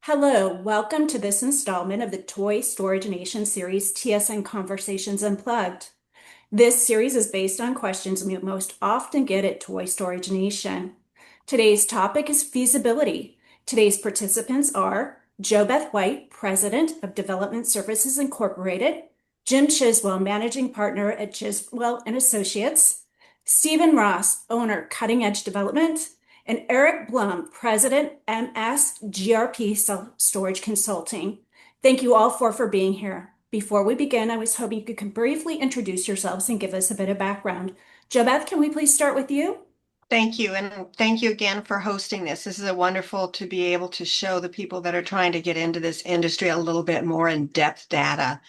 Hello, welcome to this installment of the Toy Storage Nation series TSN Conversations Unplugged. This series is based on questions we most often get at Toy Storage Nation. Today's topic is feasibility. Today's participants are Beth White, President of Development Services Incorporated, Jim Chiswell, Managing Partner at Chiswell and Associates, Stephen Ross, Owner, Cutting Edge Development, and Eric Blum, President, BMSGRP Self-Storage Consulting. Thank you all for being here. Before we begin, I was hoping you could briefly introduce yourselves and give us a bit of background. Beth, can we please start with you? Thank you. And thank you again for hosting this. This is a wonderful to be able to show the people that are trying to get into this industry a little bit more in-depth data.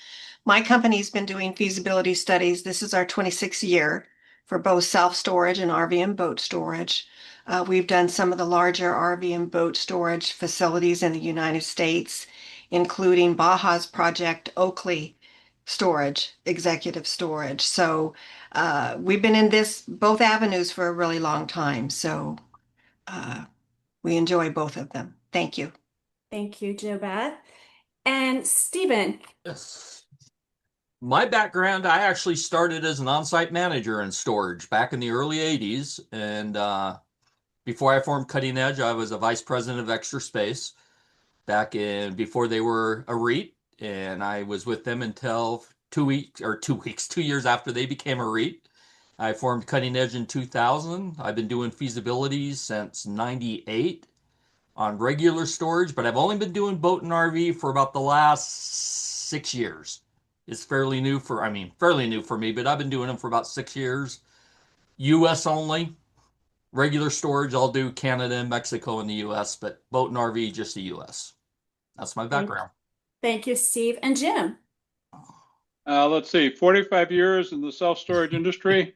My company's been doing feasibility studies. This is our 26th year for both self-storage and RV and boat storage. We've done some of the larger RV and boat storage facilities in the United States, including Baja's project, Oakley Storage, Executive Storage. So we've been in both avenues for a really long time. So we enjoy both of them. Thank you. Thank you, Beth. And Stephen. Yes. My background, I actually started as an on-site manager in storage back in the early 80s. And before I formed Cutting Edge, I was a vice president of Extra Space before they were a REIT. And I was with them until 2 years after they became a REIT. I formed Cutting Edge in 2000. I've been doing feasibilities since 98 on regular storage, but I've only been doing boat and RV for about the last 6 years. It's fairly new for me, but I've been doing them for about 6 years. US only. Regular storage, I'll do Canada and Mexico and the US, but boat and RV, just the US. That's my background. Thank you, Steve. And Jim. Let's see, 45 years in the self-storage industry.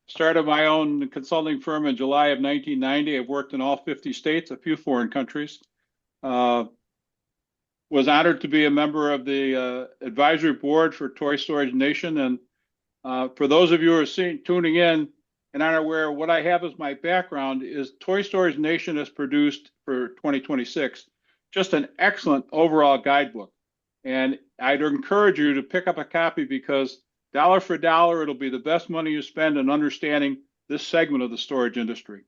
Started my own consulting firm in July of 1990. I've worked in all 50 states, a few foreign countries. Was honored to be a member of the advisory board for Toy Storage Nation. And for those of you who are tuning in and aren't aware, what I have as my background is Toy Storage Nation has produced for 2026 just an excellent overall guidebook. And I'd encourage you to pick up a copy because dollar for dollar, it'll be the best money you spend in understanding this segment of the storage industry.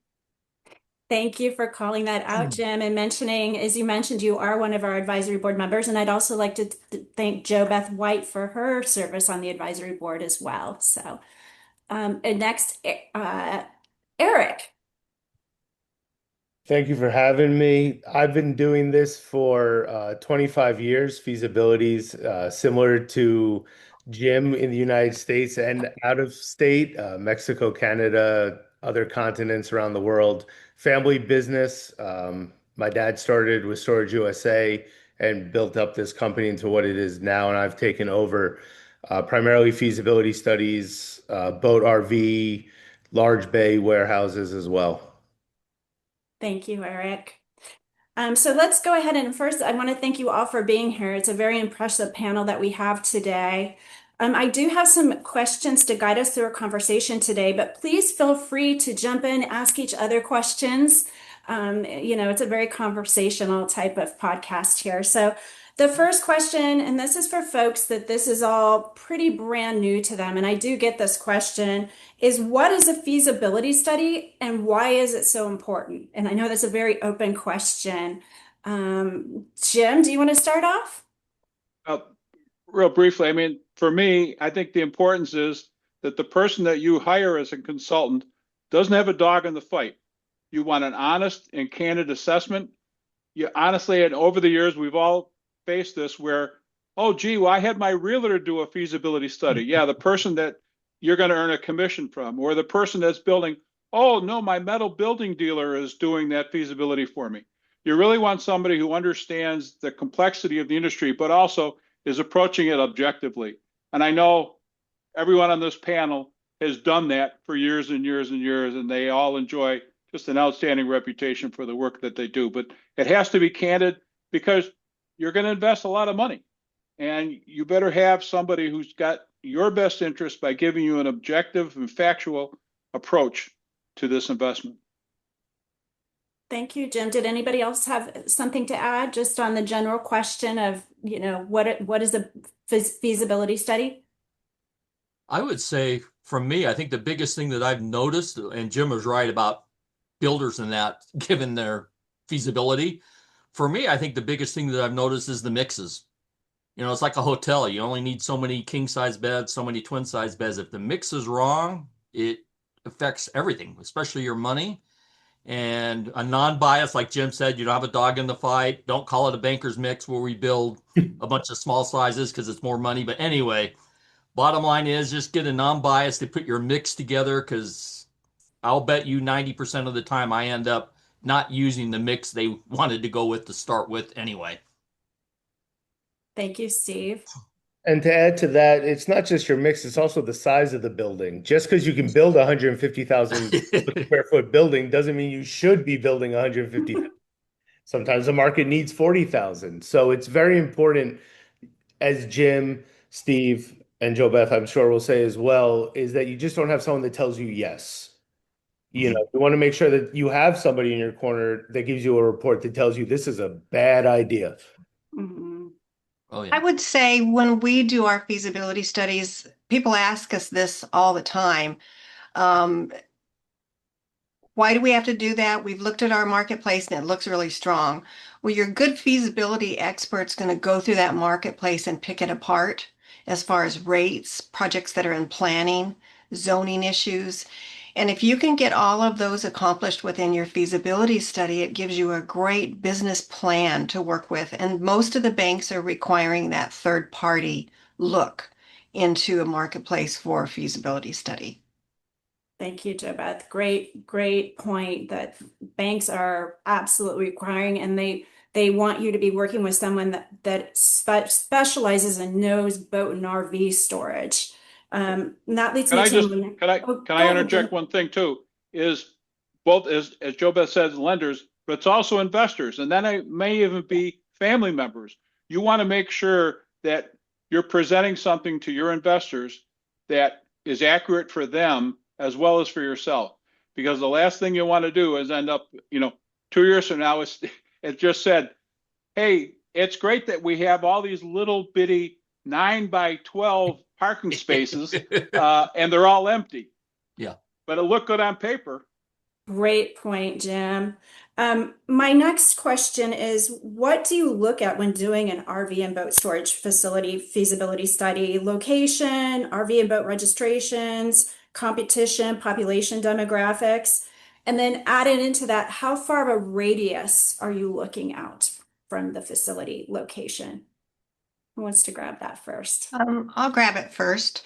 Thank you for calling that out, Jim, and mentioning, as you mentioned, you are one of our advisory board members. And I'd also like to thank Beth White for her service on the advisory board as well. So, and next, Eric. Thank you for having me. I've been doing this for 25 years, feasibilities, similar to Jim in the United States and out of state, Mexico, Canada, other continents around the world. Family business. My dad started with Storage USA and built up this company into what it is now, and I've taken over primarily feasibility studies, boat RV, large bay warehouses as well. Thank you, Eric. So let's go ahead and first, I want to thank you all for being here. It's a very impressive panel that we have today. I do have some questions to guide us through our conversation today, but please feel free to jump in, ask each other questions. It's a very conversational type of podcast here. So the first question, and this is for folks that this is all pretty brand new to them, and I do get this question, is what is a feasibility study and why is it so important? And I know that's a very open question. Jim, do you want to start off? Real briefly, I mean, for me, I think the importance is that the person that you hire as a consultant doesn't have a dog in the fight. You want an honest and candid assessment. You honestly, and over the years, we've all faced this where, oh, gee, well, I had my realtor do a feasibility study. Yeah, the person that you're going to earn a commission from, or the person that's building, oh, no, my metal building dealer is doing that feasibility for me. You really want somebody who understands the complexity of the industry, but also is approaching it objectively. And I know everyone on this panel has done that for years and years and years, and they all enjoy just an outstanding reputation for the work that they do. But it has to be candid because you're going to invest a lot of money. And you better have somebody who's got your best interest by giving you an objective and factual approach to this investment. Thank you, Jim. Did anybody else have something to add just on the general question of, what is a feasibility study? I would say from me, I think the biggest thing that I've noticed, and Jim was right about builders and that, given their feasibility. For me, I think the biggest thing that I've noticed is the mixes. It's like a hotel. You only need so many king size beds, so many twin size beds. If the mix is wrong, it affects everything, especially your money. And a non-bias, like Jim said, you don't have a dog in the fight. Don't call it a banker's mix where we build a bunch of small sizes because it's more money. But anyway, bottom line is just get a non-bias to put your mix together, because I'll bet you 90% of the time I end up not using the mix they wanted to go with to start with anyway. Thank you, Steve. And to add to that, it's not just your mix, it's also the size of the building. Just because you can build a 150,000 square foot building doesn't mean you should be building 150,000. Sometimes the market needs 40,000. So it's very important, as Jim, Steve, and Joe Beth, I'm sure will say as well, is that you just don't have someone that tells you yes. You want to make sure that you have somebody in your corner that gives you a report that tells you this is a bad idea. Mhm. Oh, I yeah. would say when we do our feasibility studies, people ask us this all the time. Um, Why do we have to do that? We've looked at our marketplace and it looks really strong. Well, your good feasibility expert's going to go through that marketplace and pick it apart as far as rates, projects that are in planning, zoning issues. And if you can get all of those accomplished within your feasibility study, it gives you a great business plan to work with. And most of the banks are requiring that third party look into a marketplace for a feasibility study. Thank you, Jo Beth. Great point that banks are absolutely requiring, and they want you to be working with someone that specializes and knows boat and RV storage. And that leads Can me I to just, my, oh, can I go ahead, interject Jim. one thing too? Is both, as Joe Beth says, lenders, but it's also investors. And then it may even be family members. You want to make sure that you're presenting something to your investors that is accurate for them as well as for yourself. Because the last thing you want to do is end up, 2 years from now, it just said, hey, it's great that we have all these little bitty 9 by 12 parking spaces, and they're all empty. Yeah. But it looked good on paper. Great point, Jim. My next question is, what do you look at when doing an RV and boat storage facility feasibility study? Location, RV and boat registrations, competition, population demographics, and then added into that, how far of a radius are you looking out from the facility location? Who wants to grab that first? I'll grab it first.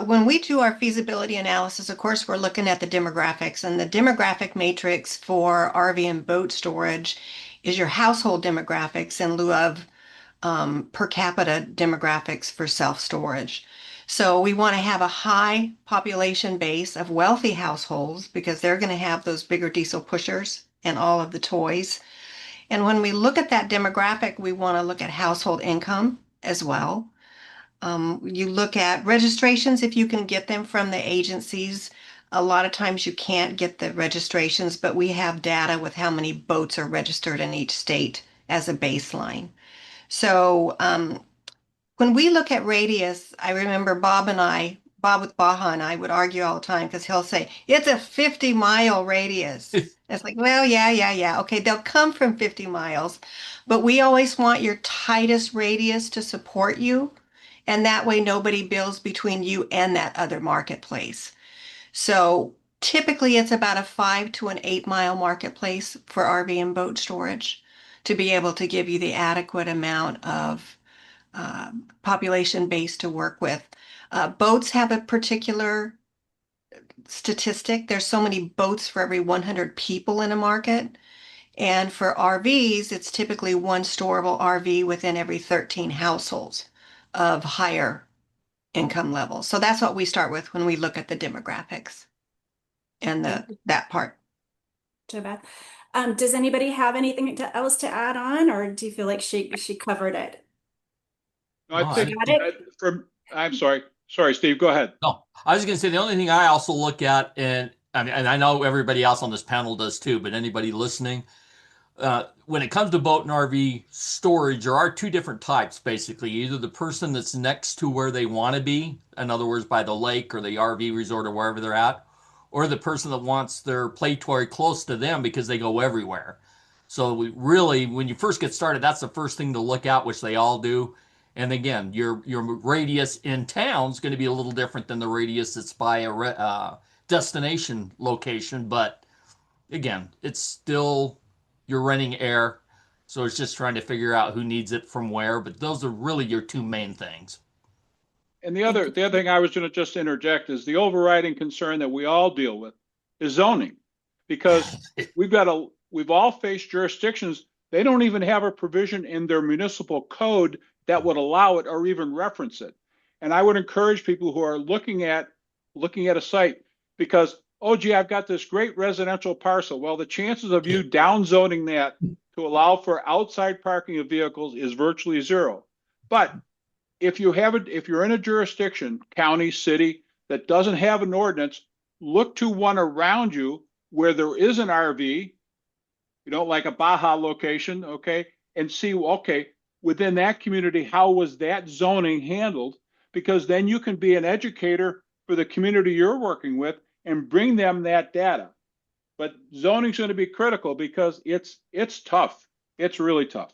When we do our feasibility analysis, of course, we're looking at the demographics, and the demographic matrix for RV and boat storage is your household demographics in lieu of per capita demographics for self-storage. So we want to have a high population base of wealthy households because they're going to have those bigger diesel pushers and all of the toys. And when we look at that demographic, we want to look at household income as well. You look at registrations if you can get them from the agencies. A lot of times you can't get the registrations, but we have data with how many boats are registered in each state as a baseline. So when we look at radius, I remember Bob with Baja and I would argue all the time because he'll say, it's a 50-mile radius. It's like, well, yeah. Okay, they'll come from 50 miles, but we always want your tightest radius to support you. And that way nobody builds between you and that other marketplace. So typically it's about a 5 to an 8 mile marketplace for RV and boat storage to be able to give you the adequate amount of population base to work with. Boats have a particular statistic. There's so many boats for every 100 people in a market. And for RVs, it's typically one storable RV within every 13 households of higher income levels. So that's what we start with when we look at the demographics and that part. Jo Beth. Does anybody have anything else to add on, or do you feel like she covered it? No, I No, She think got it? I'm sorry. Sorry, Steve, go ahead. No, I was going to say the only thing I also look at, and I mean, and I know everybody else on this panel does too, but anybody listening, when it comes to boat and RV storage, there are two different types basically. Either the person that's next to where they want to be, in other words, by the lake or the RV resort or wherever they're at, or the person that wants their play toy close to them because they go everywhere. So we really, when you first get started, that's the first thing to look at, which they all do. And again, your radius in town is going to be a little different than the radius that's by a destination location, but again, it's still you're renting air, so it's just trying to figure out who needs it from where. But those are really your two main things. And the other thing I was going to just interject is the overriding concern that we all deal with is zoning, because we've all faced jurisdictions, they don't even have a provision in their municipal code that would allow it or even reference it. And I would encourage people who are looking at a site because, oh gee, I've got this great residential parcel. Well, the chances of you down zoning that to allow for outside parking of vehicles is virtually zero. But if you're in a jurisdiction, county, city, that doesn't have an ordinance, look to one around you where there is an RV, like a Baja location, okay, and see, okay, within that community, how was that zoning handled? Because then you can be an educator for the community you're working with and bring them that data. But zoning is going to be critical because it's tough. It's really tough.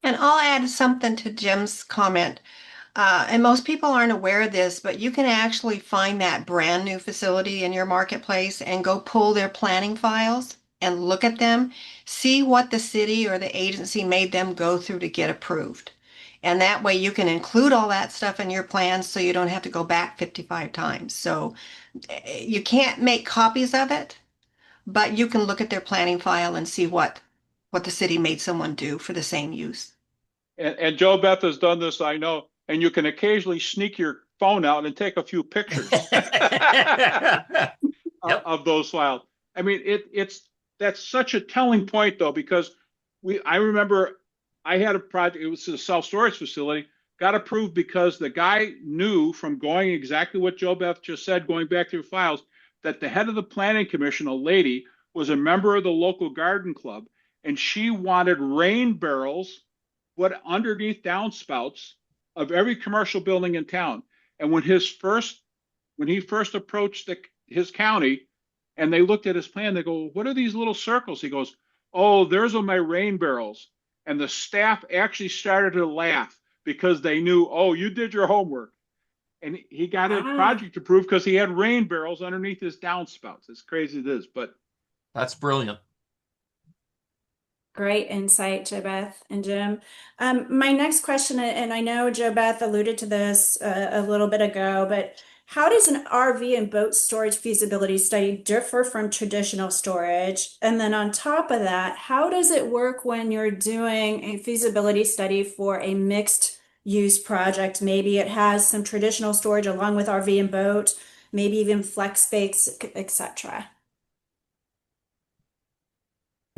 And I'll add something to Jim's comment. And most people aren't aware of this, but you can actually find that brand new facility in your marketplace and go pull their planning files and look at them, see what the city or the agency made them go through to get approved. And that way you can include all that stuff in your plans so you don't have to go back 55 times. So you can't make copies of it, but you can look at their planning file and see what the city made someone do for the same use. And Joe Beth has done this, I know, and you can occasionally sneak your phone out and take a few pictures of those files. I mean, that's such a telling point though, because I remember I had a project, it was a self-storage facility, got approved because the guy knew from going exactly what Joe Beth just said, going back through files, that the head of the planning commission, a lady, was a member of the local garden club, and she wanted rain barrels put underneath downspouts of every commercial building in town. And when he first approached his county and they looked at his plan, they go, what are these little circles? He goes, oh, there's my rain barrels. And the staff actually started to laugh because they knew, oh, you did your homework. And he got a project approved because he had rain barrels underneath his downspouts. As crazy as it is, but that's brilliant. Great insight, Jo Beth and Jim. My next question, and I know Jo Beth alluded to this a little bit ago, but how does an RV and boat storage feasibility study differ from traditional storage? And then on top of that, how does it work when you're doing a feasibility study for a mixed use project? Maybe it has some traditional storage along with RV and boat, maybe even flex space, etc.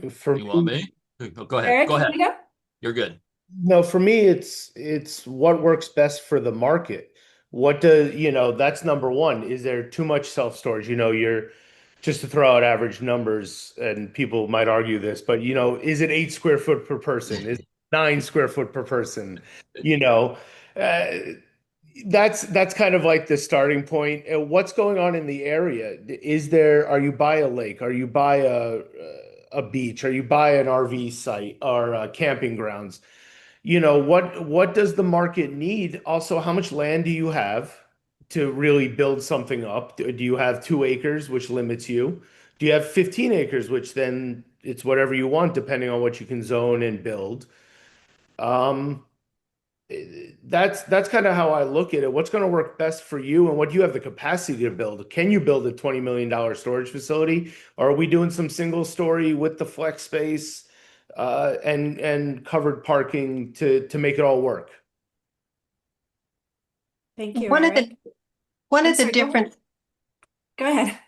You want me? Go ahead. Eric, Go ahead. you wanna go? You're good. No, for me, it's what works best for the market. What does, that's number one. Is there too much self-storage? You're just to throw out average numbers, and people might argue this, but is it 8 square foot per person? Is it 9 square foot per person? That's kind of like the starting point. What's going on in the area? Are you by a lake? Are you by a beach? Are you by an RV site or camping grounds? What does the market need? Also, how much land do you have to really build something up? Do you have 2 acres, which limits you? Do you have 15 acres, which then it's whatever you want, depending on what you can zone and build? That's kind of how I look at it. What's going to work best for you, and what do you have the capacity to build? Can you build a $20 million storage facility? Or are we doing some single story with the flex space and covered parking to make it all work? Thank you, One of Eric. the one I'm of the sorry, different Go ahead.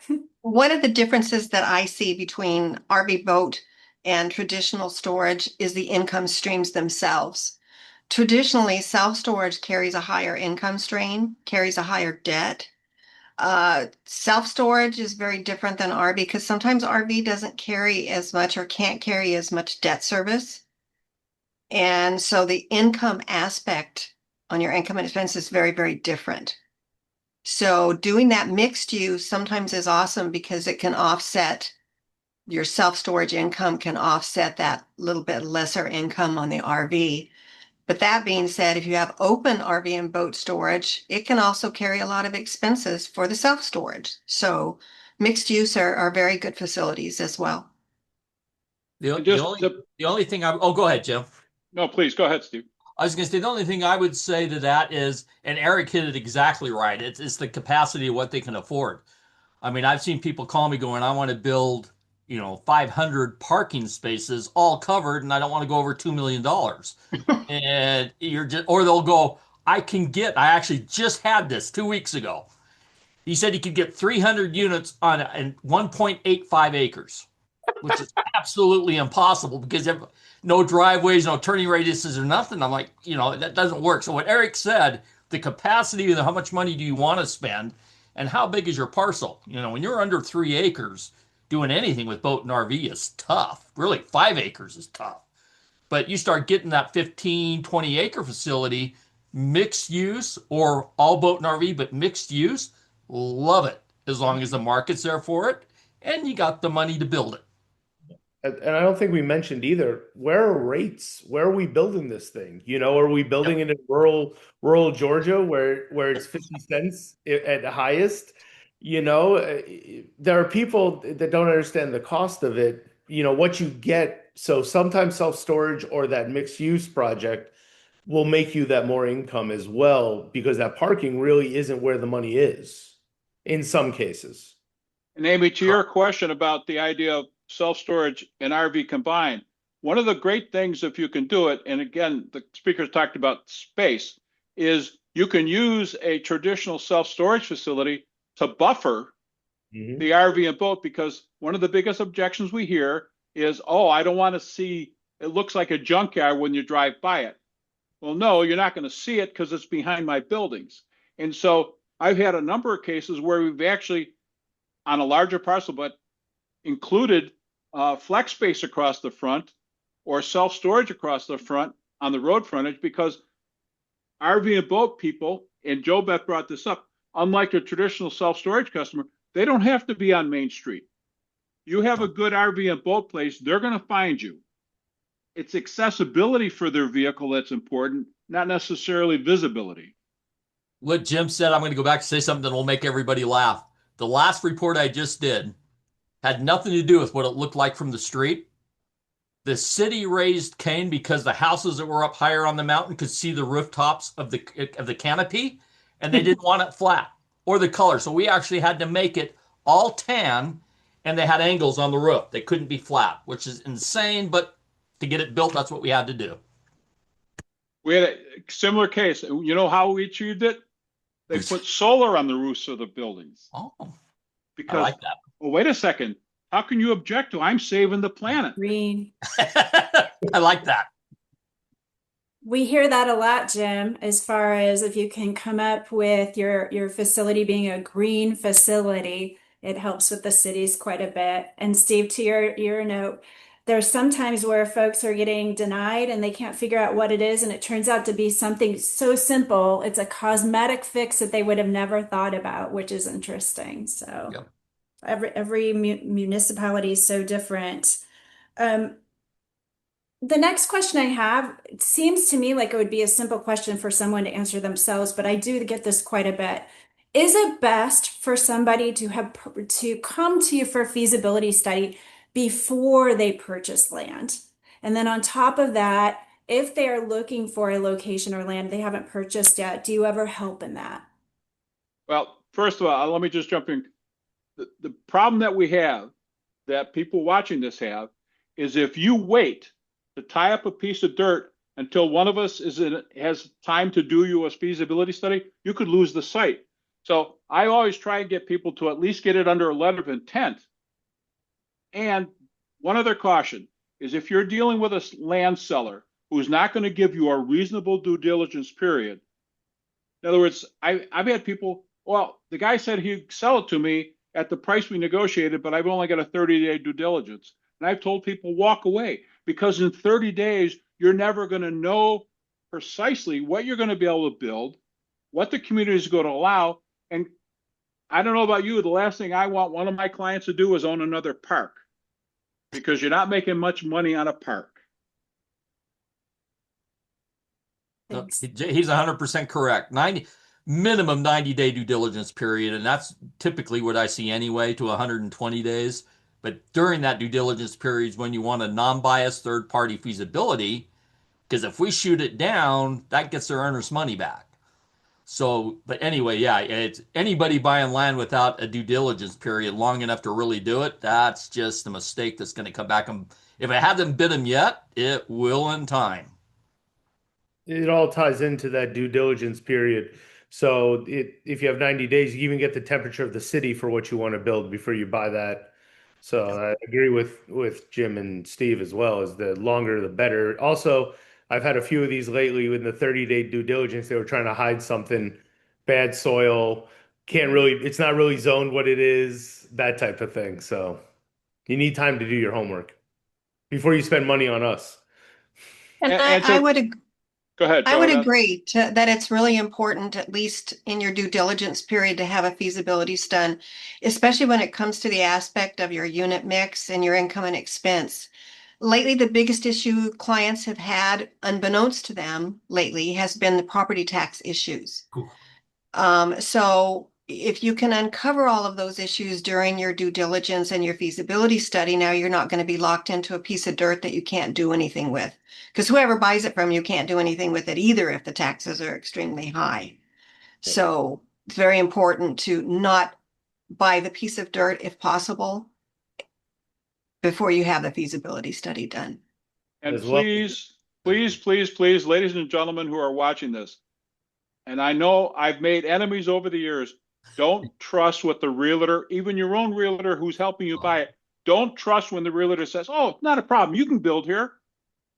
one of the differences that I see between RV boat and traditional storage is the income streams themselves. Traditionally, self-storage carries a higher income stream, carries a higher debt. Self-storage is very different than RV because sometimes RV doesn't carry as much or can't carry as much debt service. And so the income aspect on your income and expense is very, very different. So doing that mixed use sometimes is awesome because it can offset your self-storage income can offset that little bit lesser income on the RV. But that being said, if you have open RV and boat storage, it can also carry a lot of expenses for the self-storage. So mixed use are very good facilities as well. The, And the just only to, the only thing oh, go ahead, Jim. no, please go ahead, Steve. I was going to say the only thing I would say to that is, and Eric hit it exactly right. It's the capacity of what they can afford. I mean, I've seen people call me going, I want to build, 500 parking spaces all covered, and I don't want to go over $2 million. And you're just, or they'll go, I actually just had this 2 weeks ago. He said he could get 300 units on 1.85 acres, which is absolutely impossible because no driveways, no turning radiuses or nothing. I'm like, that doesn't work. So what Eric said, the capacity of how much money do you want to spend and how big is your parcel? When you're under 3 acres, doing anything with boat and RV is tough. Really, 5 acres is tough. But you start getting that 15, 20 acre facility, mixed use or all boat and RV, but mixed use, love it as long as the market's there for it and you got the money to build it. And I don't think we mentioned either, where are rates? Where are we building this thing? Are we building Yep. it in rural Georgia where it's 50 cents at the highest? There are people that don't understand the cost of it, what you get. So sometimes self-storage or that mixed use project will make you that more income as well, because that parking really isn't where the money is in some cases. And Amy, to your question about the idea of self-storage and RV combined, one of the great things if you can do it, and again, the speakers talked about space, is you can use a traditional self-storage facility to buffer the RV and boat, because one of the biggest objections we hear is, oh, I don't want to see, it looks like a junkyard when you drive by it. Well, no, you're not going to see it because it's behind my buildings. And so I've had a number of cases where we've actually, on a larger parcel, but included flex space across the front or self-storage across the front on the road frontage, because RV and boat people, and Joe Beth brought this up, unlike a traditional self-storage customer, they don't have to be on Main Street. You have a good RV and boat place, they're going to find you. It's accessibility for their vehicle that's important, not necessarily visibility. What Jim said, I'm going to go back and say something that will make everybody laugh. The last report I just did had nothing to do with what it looked like from the street. The city raised Cain because the houses that were up higher on the mountain could see the rooftops of the canopy, and they didn't want it flat or the color. So we actually had to make it all tan, and they had angles on the roof. They couldn't be flat, which is insane, but to get it built, that's what we had to do. We had a similar case. You know how we achieved it? They put solar on the roofs of the buildings. Oh, because, I like that. Well, wait a second. How can you object to? I'm saving the planet. Green. I like that. We hear that a lot, Jim, as far as if you can come up with your facility being a green facility, it helps with the cities quite a bit. And Steve, to your note, there's sometimes where folks are getting denied and they can't figure out what it is, and it turns out to be something so simple. It's a cosmetic fix that they would have never thought about, which is interesting. So Yep. every municipality is so different. The next question I have, it seems to me like it would be a simple question for someone to answer themselves, but I do get this quite a bit. Is it best for somebody to come to you for a feasibility study before they purchase land? And then on top of that, if they are looking for a location or land they haven't purchased yet, do you ever help in that? Well, first of all, let me just jump in. The problem that we have, that people watching this have, is if you wait to tie up a piece of dirt until one of us has time to do you a feasibility study, you could lose the site. So I always try and get people to at least get it under a letter of intent. And one other caution is, if you're dealing with a land seller who's not going to give you a reasonable due diligence period. In other words, I've had people Well, the guy said he'd sell it to me at the price we negotiated, but I've only got a 30-day due diligence. And I've told people walk away because in 30 days, you're never going to know precisely what you're going to be able to build, what the community is going to allow. And I don't know about you, the last thing I want one of my clients to do is own another park because you're not making much money on a park. No, Thanks. he's 100% correct. 90 minimum 90-day due diligence period, and that's typically what I see anyway to 120 days. But during that due diligence period is when you want a non-biased third-party feasibility, because if we shoot it down, that gets their earners' money back. So, but anyway, yeah, it's anybody buying land without a due diligence period long enough to really do it, that's just a mistake that's going to come back. And if it hasn't bit them yet, it will in time. It all ties into that due diligence period. So if you have 90 days, you even get the temperature of the city for what you want to build before you buy that. So I agree with Jim and Steve as well, is the longer the better. Also, I've had a few of these lately with the 30-day due diligence. They were trying to hide something, bad soil, can't really, it's not really zoned what it is, that type of thing. So you need time to do your homework before you spend money on us. And And I so would go ahead, I would Beth. agree that it's really important, at least in your due diligence period, to have a feasibility done, especially when it comes to the aspect of your unit mix and your income and expense. Lately, the biggest issue clients have had, unbeknownst to them lately, has been the property tax issues. Cool. So if you can uncover all of those issues during your due diligence and your feasibility study, now you're not going to be locked into a piece of dirt that you can't do anything with. Because whoever buys it from you can't do anything with it either if the taxes are extremely high. So it's very important to not buy the piece of dirt if possible before you have the feasibility study done. And As well. please, ladies and gentlemen who are watching this, and I know I've made enemies over the years, don't trust what the realtor, even your own realtor who's helping you buy it, don't trust when the realtor says, oh, not a problem, you can build here,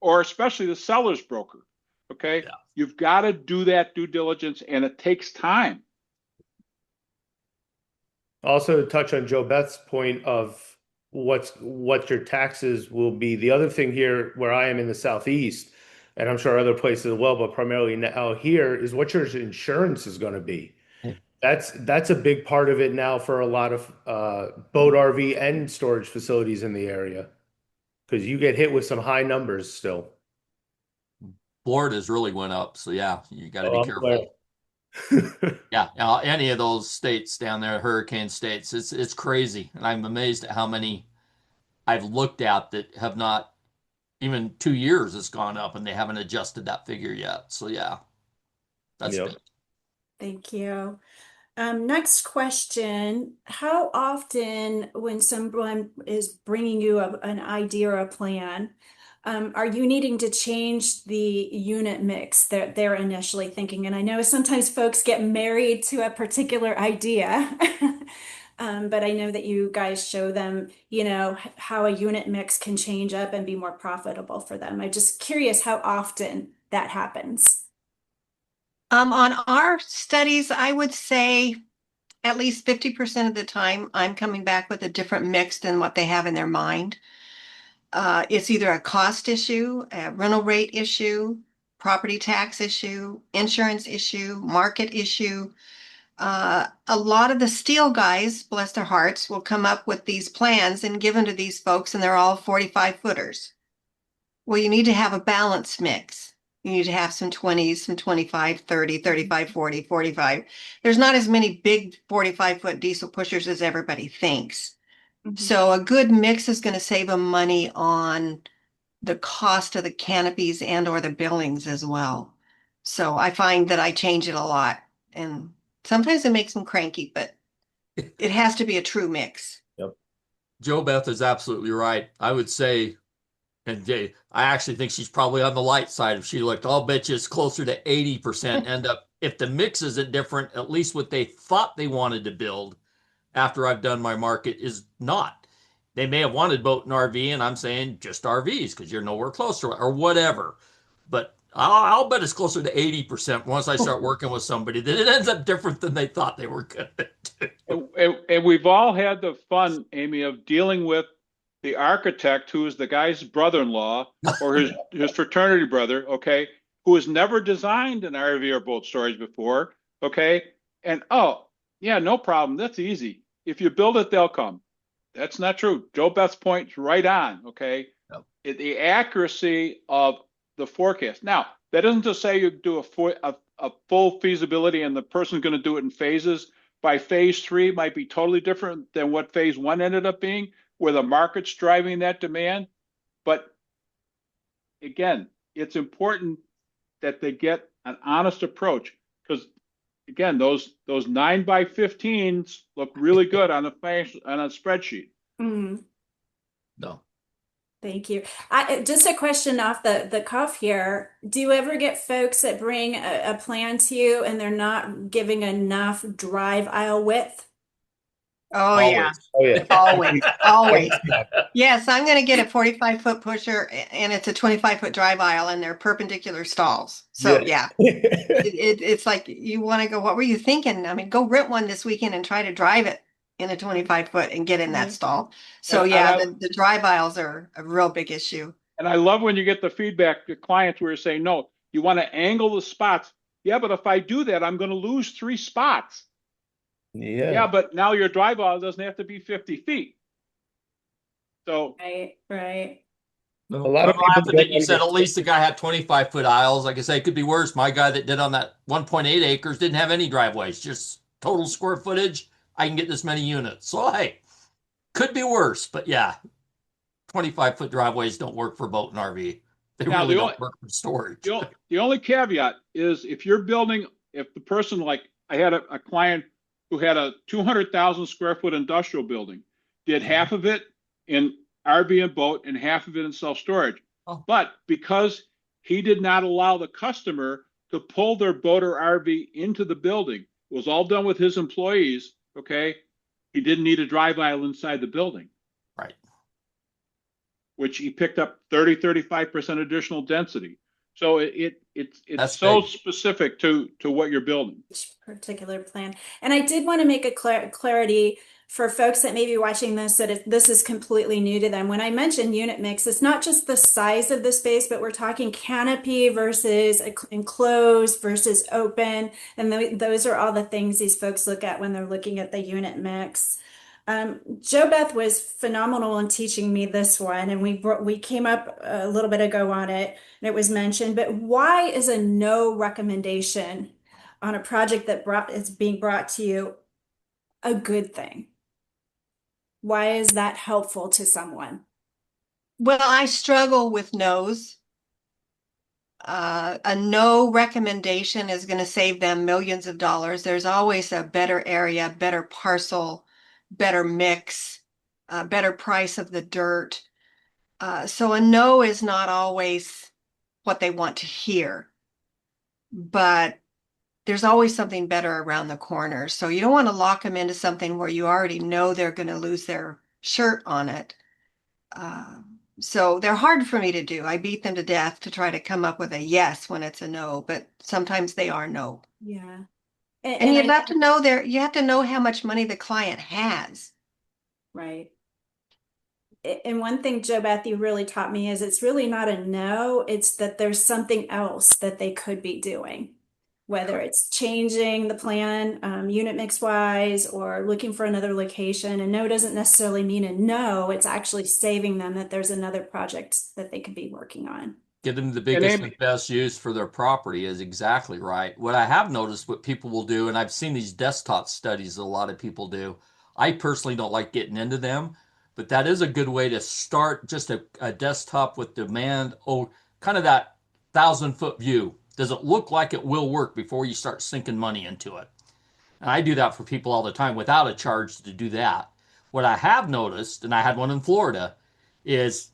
or especially the seller's broker. Okay. Yeah. You've got to do that due diligence and it takes time. Also, to touch on Joe Beth's point of what your taxes will be. The other thing here, where I am in the Southeast, and I'm sure other places as well, but primarily now here, is what your insurance is going to be. Yeah. That's a big part of it now for a lot of boat, RV, and storage facilities in the area, because you get hit with some high numbers still. Florida's really went up, so yeah, you got to be Oh, I'm careful. glad. Yeah, any of those states down there, hurricane states, it's crazy, and I'm amazed at how many I've looked at that have not even 2 years it's gone up, and they haven't adjusted that figure yet. So yeah, that's Yep. big. Thank you. Next question. How often, when someone is bringing you an idea or a plan, are you needing to change the unit mix that they're initially thinking? And I know sometimes folks get married to a particular idea, but I know that you guys show them, how a unit mix can change up and be more profitable for them. I'm just curious how often that happens. On our studies, I would say at least 50% of the time, I'm coming back with a different mix than what they have in their mind. It's either a cost issue, a rental rate issue, property tax issue, insurance issue, market issue. A lot of the steel guys, bless their hearts, will come up with these plans and give them to these folks, and they're all 45 footers. Well, you need to have a balanced mix. You need to have some 20s, some 25, 30, 35, 40, 45. There's not as many big 45-foot diesel pushers as everybody thinks. So a good mix is going to save them money on the cost of the canopies and or the buildings as well. So I find that I change it a lot, and sometimes it makes them cranky, but it has to be a true mix. Yep. Joe Beth is absolutely right. I would say, and Jay, I actually think she's probably on the light side. If she looked, I'll bet you it's closer to 80% end up, if the mix isn't different, at least what they thought they wanted to build after I've done my market is not. They may have wanted boat and RV, and I'm saying just RVs because you're nowhere close to it or whatever. But I'll bet it's closer to 80% once I start working with somebody that it ends up different than they thought they were going to do. And we've all had the fun, Amy, of dealing with the architect who is the guy's brother-in-law or his fraternity brother, okay, who has never designed an RV or boat storage before, okay? And oh, yeah, no problem. That's easy. If you build it, they'll come. That's not true. Joe Beth's point's right on, okay? Yep. The accuracy of the forecast. Now, that isn't to say you do a full feasibility and the person's going to do it in phases. By phase three might be totally different than what phase one ended up being, where the market's driving that demand. But again, it's important that they get an honest approach because again, those 9x15s look really good on a spreadsheet. Mm, No. thank you. Just a question off the cuff here. Do you ever get folks that bring a plan to you and they're not giving enough drive aisle width? Oh, yeah. Always. Oh yeah. Always, always. Yeah. Yes, I'm going to get a 45-foot pusher and it's a 25-foot drive aisle and they're perpendicular stalls. So yeah, it's like you want to go, what were you thinking? I mean, go rent one this weekend and try to drive it in a 25-foot and get in that Right. stall. So And yeah, I the drive aisles are a real big issue. and I love when you get the feedback to clients where you're saying, no, you want to angle the spots. Yeah, but if I do that, I'm going to lose 3 spots. Yeah, Yeah. but now your drive aisle doesn't have to be 50 feet. So Right, right. No. A lot of I'm people laughing that don't you said at understand. least the guy had 25-foot aisles. Like I say, it could be worse. My guy that did on that 1.8 acres didn't have any driveways, just total square footage. I can get this many units. So, hey, could be worse. But yeah, 25-foot driveways don't work for boat and RV. They now really don't work for storage. the only caveat is if you're building, if the person like I had a client who had a 200,000 square foot industrial building, did half of it in RV and boat and half of it in self storage. Oh. But because he did not allow the customer to pull their boat or RV into the building, it was all done with his employees. Okay, he didn't need a drive aisle inside the building, Right. which he picked up 35% additional density. So it's That's so big. specific to what you're building. Each particular plan. And I did want to make a clarity for folks that may be watching this that if this is completely new to them. When I mention unit mix, it's not just the size of the space, but we're talking canopy versus enclosed versus open. And those are all the things these folks look at when they're looking at the unit mix. Joe Beth was phenomenal in teaching me this one, and we came up a little bit ago on it, and it was mentioned. But why is a no recommendation on a project that is being brought to you a good thing? Why is that helpful to someone? Well, I struggle with no's. A no recommendation is going to save them millions of dollars. There's always a better area, better parcel, better mix, better price of the dirt. So a no is not always what they want to hear, but there's always something better around the corner. So you don't want to lock them into something where you already know they're going to lose their shirt on it. So they're hard for me to do. I beat them to death to try to come up with a yes when it's a no, but sometimes they are no. Yeah. And you have to know you have to know how much money the client has. Right. And one thing Joe Beth, you really taught me is it's really not a no, it's that there's something else that they could be doing, whether it's changing the plan, unit mix wise, or looking for another location. And no doesn't necessarily mean a no, it's actually saving them that there's another project that they could be working on. Give them the And biggest Amy, and best use for their property is exactly right. What I have noticed what people will do, and I've seen these desktop studies that a lot of people do. I personally don't like getting into them, but that is a good way to start just a desktop with demand. Oh, kind of that 1,000-foot view. Does it look like it will work before you start sinking money into it? And I do that for people all the time without a charge to do that. What I have noticed, and I had one in Florida, is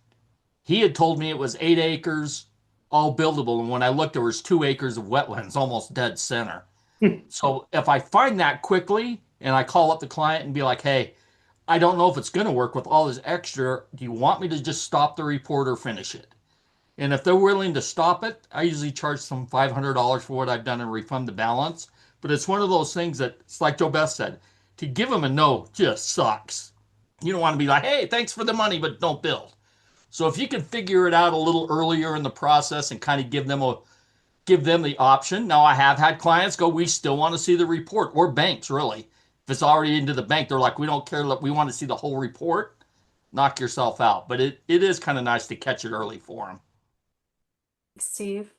he had told me it was 8 acres, all buildable. And when I looked, there was 2 acres of wetlands, almost dead center. So if I find that quickly and I call up the client and be like, hey, I don't know if it's going to work with all this extra. Do you want me to just stop the report or finish it? And if they're willing to stop it, I usually charge them $500 for what I've done and refund the balance. But it's one of those things that it's like Joe Beth said, to give them a no just sucks. You don't want to be like, hey, thanks for the money, but don't build. So if you can figure it out a little earlier in the process and kind of give them the option. Now I have had clients go, we still want to see the report, or banks really. If it's already into the bank, they're like, we don't care, we want to see the whole report. Knock yourself out. But it is kind of nice to catch it early for them. Steve.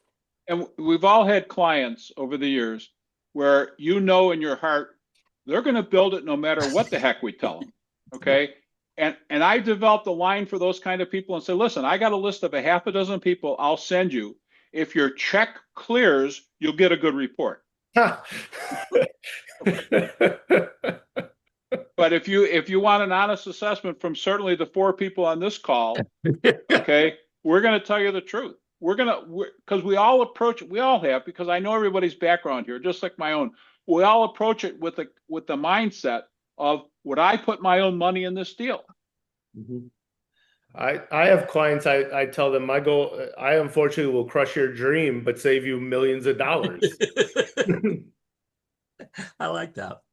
And we've all had clients over the years where you know in your heart they're going to build it no matter what the heck we tell them. Okay. And I developed a line for those kind of people and said, listen, I got a list of a half a dozen people I'll send you. If your check clears, you'll get a good report. But if you want an honest assessment from certainly the 4 people on this call, okay, we're going to tell you the truth. Because we all approach it, we all have, because I know everybody's background here, just like my own. We all approach it with the mindset of, would I put my own money in this deal? Mm-hmm. I have clients, I tell them my goal, I unfortunately will crush your dream, but save you millions of dollars. I like that.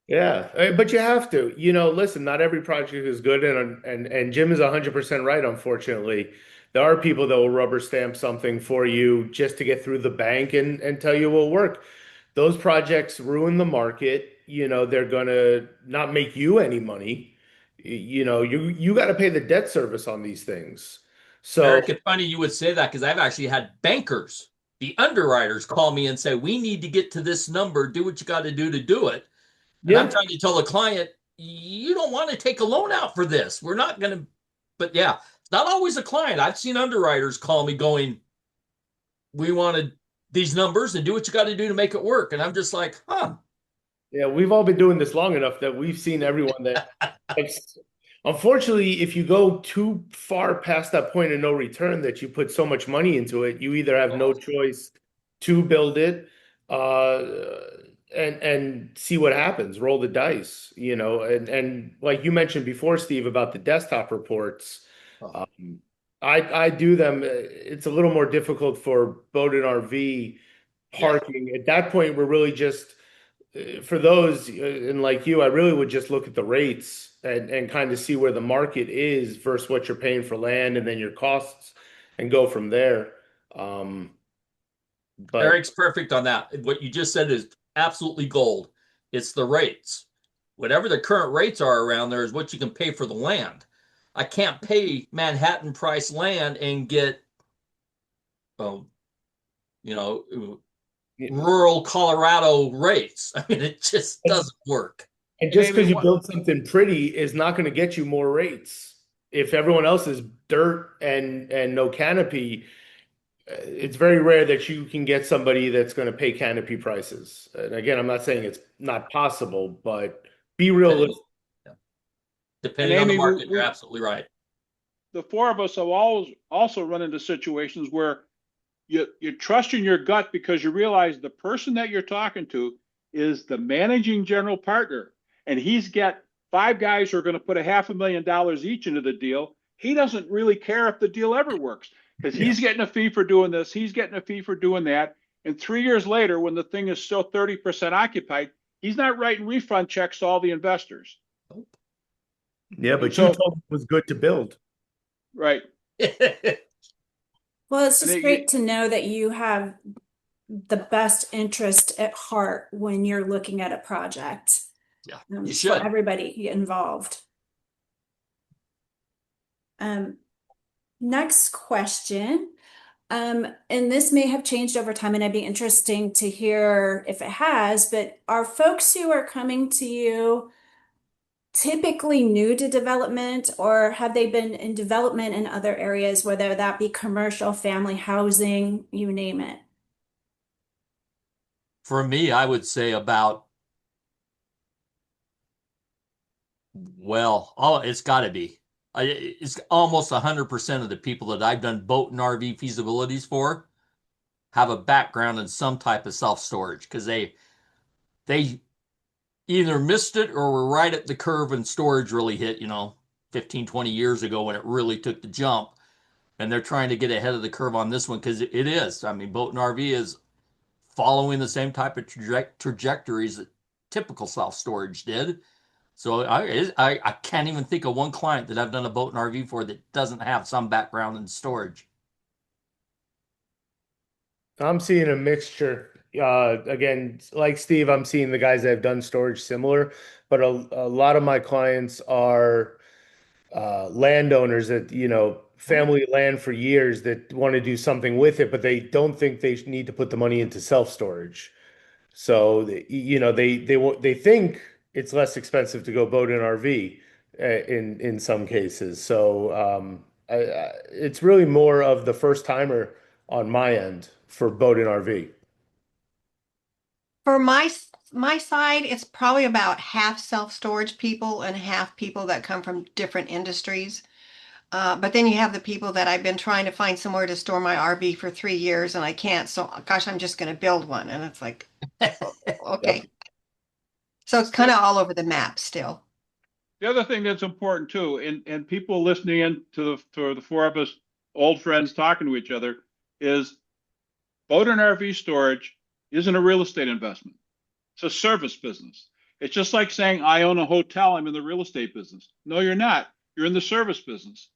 Yeah, but you have to, listen, not every project is good. And Jim is 100% right. Unfortunately, there are people that will rubber stamp something for you just to get through the bank and tell you it will work. Those projects ruin the market. They're going to not make you any money. You got to pay the debt service on these things. So Eric, it's funny you would say that because I've actually had bankers, the underwriters, call me and say, we need to get to this number, do what you got to do it. And I'm yeah, trying to tell the client, you don't want to take a loan out for this. We're not going to, but yeah, it's not always a client. I've seen underwriters call me going, we wanted these numbers and do what you got to do to make it work. And I'm just like, huh. yeah, we've all been doing this long enough that we've seen everyone that unfortunately, if you go too far past that point of no return that you put so much money into it, you either have no choice to build it, uh, and see what happens, roll the dice, and like you mentioned before, Steve, about the desktop reports. Um, I do them. It's a little more difficult for boat and RV parking. At that point, we're really just for those, and like you, I really would just look at the rates and kind of see where the market is versus what you're paying for land and then your costs and go from there. Um, but Eric's perfect on that. What you just said is absolutely gold. It's the rates. Whatever the current rates are around there is what you can pay for the land. I can't pay Manhattan price land and get, um, you know, rural Colorado rates. I mean, it just doesn't work. and just because you build something pretty is not going to get you more rates. If everyone else is dirt and no canopy, it's very rare that you can get somebody that's going to pay canopy prices. And again, I'm not saying it's not possible, but be realistic. Depending on the market, you're absolutely right. The 4 of us have always also run into situations where you trust in your gut because you realize the person that you're talking to is the managing general partner, and he's got 5 guys who are going to put $500,000 each into the deal. He doesn't really care if the deal ever works because he's getting a fee for doing this, he's getting a fee for doing that. And 3 years later, when the thing is still 30% occupied, he's not writing refund checks to all the investors. Yeah, but you told him it was good to build. Right. Well, it's just great to know that you have the best interest at heart when you're looking at a project. Yeah, you should. For everybody involved. Next question. And this may have changed over time, and it'd be interesting to hear if it has, but are folks who are coming to you typically new to development, or have they been in development in other areas, whether that be commercial, family housing, you name it? For me, I would say about, it's got to be. It's almost 100% of the people that I've done boat and RV feasibilities for have a background in some type of self-storage because they either missed it or were right at the curve when storage really hit, 15, 20 years ago when it really took the jump. and they're trying to get ahead of the curve on this one because it is. I mean, boat and RV is following the same type of trajectories that typical self storage did. So I can't even think of one client that I've done a boat and RV for that doesn't have some background in storage. I'm seeing a mixture. Again, like Steve, I'm seeing the guys that have done storage similar, but a lot of my clients are landowners that, family land for years that want to do something with it, but they don't think they need to put the money into self-storage. So, they think it's less expensive to go boat and RV in some cases. So, it's really more of the first timer on my end for boat and RV. For my side, it's probably about half self-storage people and half people that come from different industries. But then you have the people that I've been trying to find somewhere to store my RV for 3 years and I can't. So, gosh, I'm just going to build one. And it's like, Yep. okay. So it's kind of all over the map still. The other thing that's important too, and people listening in to the four of us old friends talking to each other, is boat and RV storage isn't a real estate investment. It's a service business. It's just like saying, I own a hotel, I'm in the real estate business. No, you're not. You're in the service business.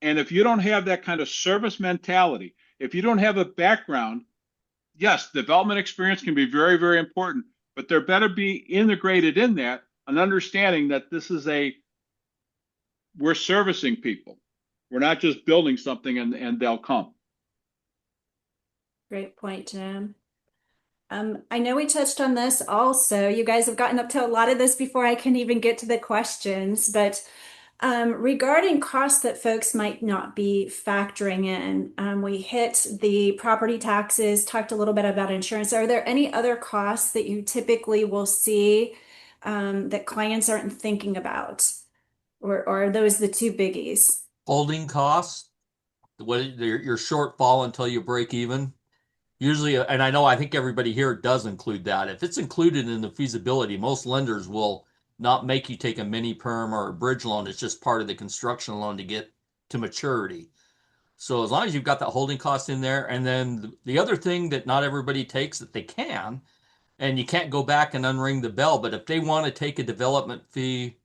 And if you don't have that kind of service mentality, if you don't have a background, yes, development experience can be very, very important, but there better be integrated in that an understanding that we're servicing people. We're not just building something and they'll come. Great point, Jim. I know we touched on this also. You guys have gotten up to a lot of this before I can even get to the questions, but regarding costs that folks might not be factoring in, we hit the property taxes, talked a little bit about insurance. Are there any other costs that you typically will see that clients aren't thinking about? Or are those the two biggies? Holding costs, your shortfall until you break even. Usually, and I think everybody here does include that. If it's included in the feasibility, most lenders will not make you take a mini perm or a bridge loan. It's just part of the construction loan to get to maturity. So as long as you've got that holding cost in there, and then the other thing that not everybody takes that they can, and you can't go back and unring the bell, but if they want to take a development fee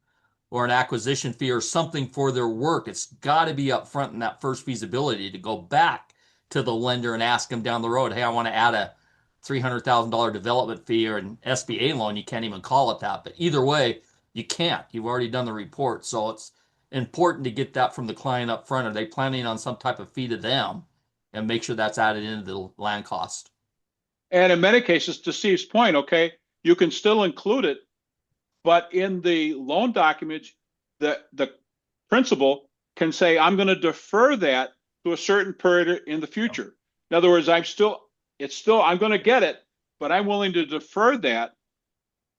or an acquisition fee or something for their work, it's got to be up front in that first feasibility to go back to the lender and ask them down the road, hey, I want to add a $300,000 development fee or an SBA loan. You can't even call it that. But either way, you can't. You've already done the report. So it's important to get that from the client up front. Are they planning on some type of fee to them? And make sure that's added into the land cost. And in many cases, to Steve's point, okay, you can still include it, but in the loan documents, the principal can say, I'm going to defer that to a certain period in the future. In other words, I'm going to get it, but I'm willing to defer that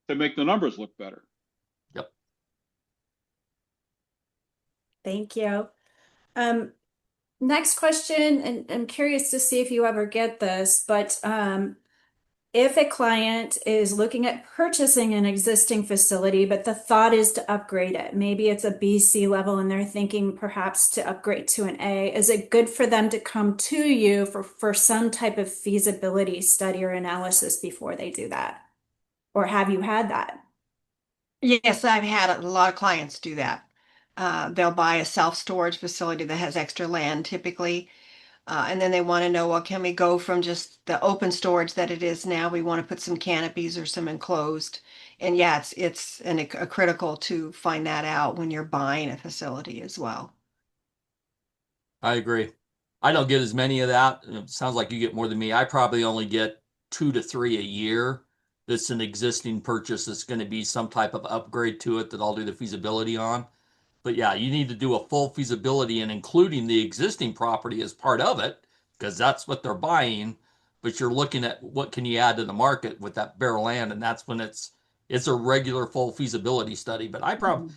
to make the numbers look better. Yep. Thank you. Next question, and I'm curious to see if you ever get this, but if a client is looking at purchasing an existing facility, but the thought is to upgrade it, maybe it's a BC level and they're thinking perhaps to upgrade to an A, is it good for them to come to you for some type of feasibility study or analysis before they do that? Or have you had that? Yes, I've had a lot of clients do that. They'll buy a self-storage facility that has extra land typically. And then they want to know, well, can we go from just the open storage that it is now? We want to put some canopies or some enclosed. And yeah, it's a critical to find that out when you're buying a facility as well. I agree. I don't get as many of that. It sounds like you get more than me. I probably only get 2 to 3 a year. That's an existing purchase that's going to be some type of upgrade to it that I'll do the feasibility on. But yeah, you need to do a full feasibility and including the existing property as part of it because that's what they're buying. But you're looking at what can you add to the market with that bare land, and that's when it's a regular full feasibility study. But I probably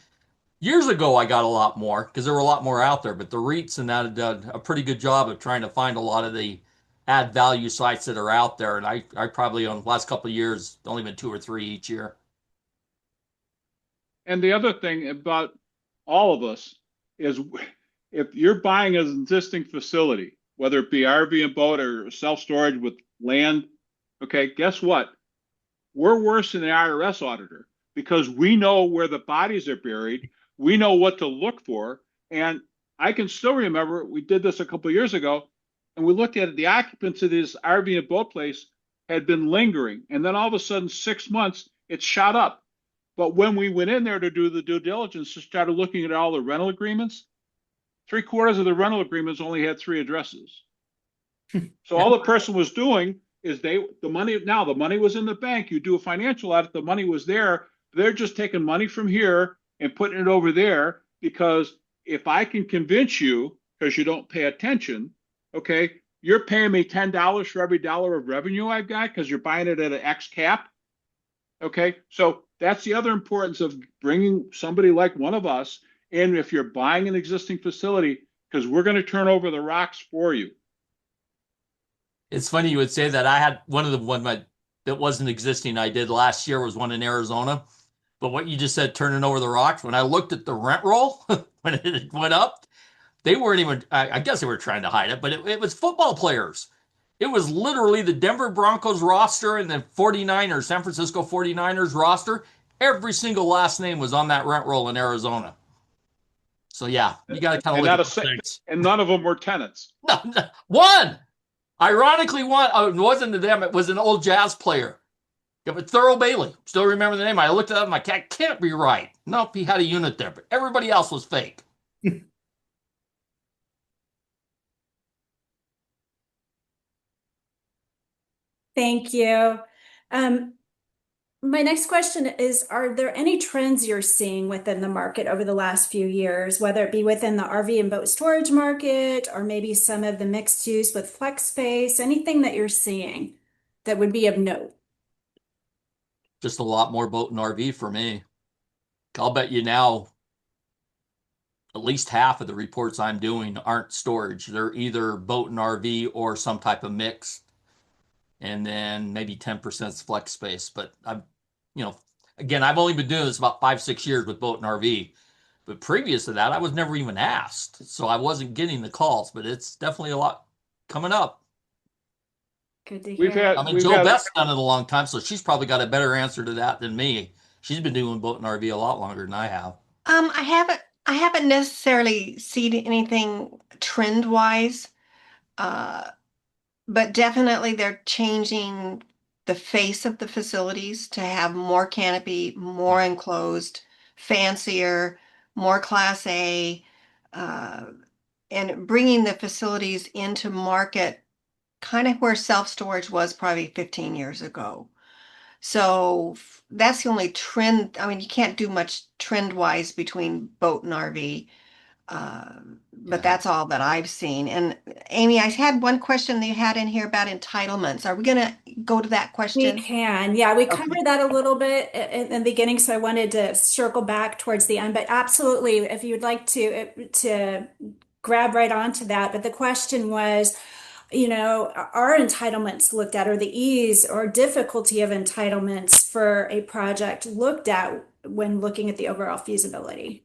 years ago I got a lot more because there were a lot more out there. But the REITs and that have done a pretty good job of trying to find a lot of the add value sites that are out there. And I probably on the last couple of years only been 2 or 3 each year. And the other thing about all of us is if you're buying an existing facility, whether it be RV and boat or self-storage with land, okay, guess what? We're worse than the IRS auditor because we know where the bodies are buried. We know what to look for. And I can still remember we did this a couple of years ago, and we looked at it. The occupants of this RV and boat place had been lingering. And then all of a sudden, 6 months, it shot up. But when we went in there to do the due diligence, to started looking at all the rental agreements, 3/4 of the rental agreements only had 3 addresses. So all the person was doing is the money was in the bank. You do a financial audit, the money was there. They're just taking money from here and putting it over there because if I can convince you, because you don't pay attention, okay, you're paying me $10 for every dollar of revenue I've got because you're buying it at an X cap. Okay, so that's the other importance of bringing somebody like one of us in if you're buying an existing facility, because we're going to turn over the rocks for you. It's funny you would say that. I had one that wasn't existing I did last year was one in Arizona. But what you just said, turning over the rocks, when I looked at the rent roll when it went up, they weren't even, I guess they were trying to hide it, but it was football players. It was literally the Denver Broncos roster and the 49ers, San Francisco 49ers roster. Every single last name was on that rent roll in Arizona. So yeah, you got to kind of look at things. And none of them were tenants. No, one! Ironically, it wasn't them. It was an old Jazz player. Yeah, but Thurl Bailey. Still remember the name. I looked it up. I'm like, that can't be right. Nope, he had a unit there, but everybody else was fake. Thank you. My next question is, are there any trends you're seeing within the market over the last few years, whether it be within the RV and boat storage market or maybe some of the mixed use with flex space, anything that you're seeing that would be of note? Just a lot more boat and RV for me. I'll bet you now at least half of the reports I'm doing aren't storage. They're either boat and RV or some type of mix. And then maybe 10% is flex space. But again, I've only been doing this about 5-6 years with boat and RV. But previous to that, I was never even asked. So I wasn't getting the calls, but it's definitely a lot coming up. Good to hear. Joe Beth's done it a long time, so she's probably got a better answer to that than me. She's been doing boat and RV a lot longer than I have. I haven't necessarily seen anything trend wise, but definitely they're changing the face of the facilities to have more canopy, more enclosed, fancier, more Class A, and bringing the facilities into market kind of where self-storage was probably 15 years ago. So that's the only trend. I mean, you can't do much trend-wise between boat and RV, but that's all that I've seen. And Amy, I had one question that you had in here about entitlements. Are we going to go to that question? We can. Yeah, we covered that a little bit in the beginning, so I wanted to circle back towards the end. But absolutely, if you'd like to grab right onto that. But the question was, are entitlements looked at, or the ease or difficulty of entitlements for a project looked at when looking at the overall feasibility?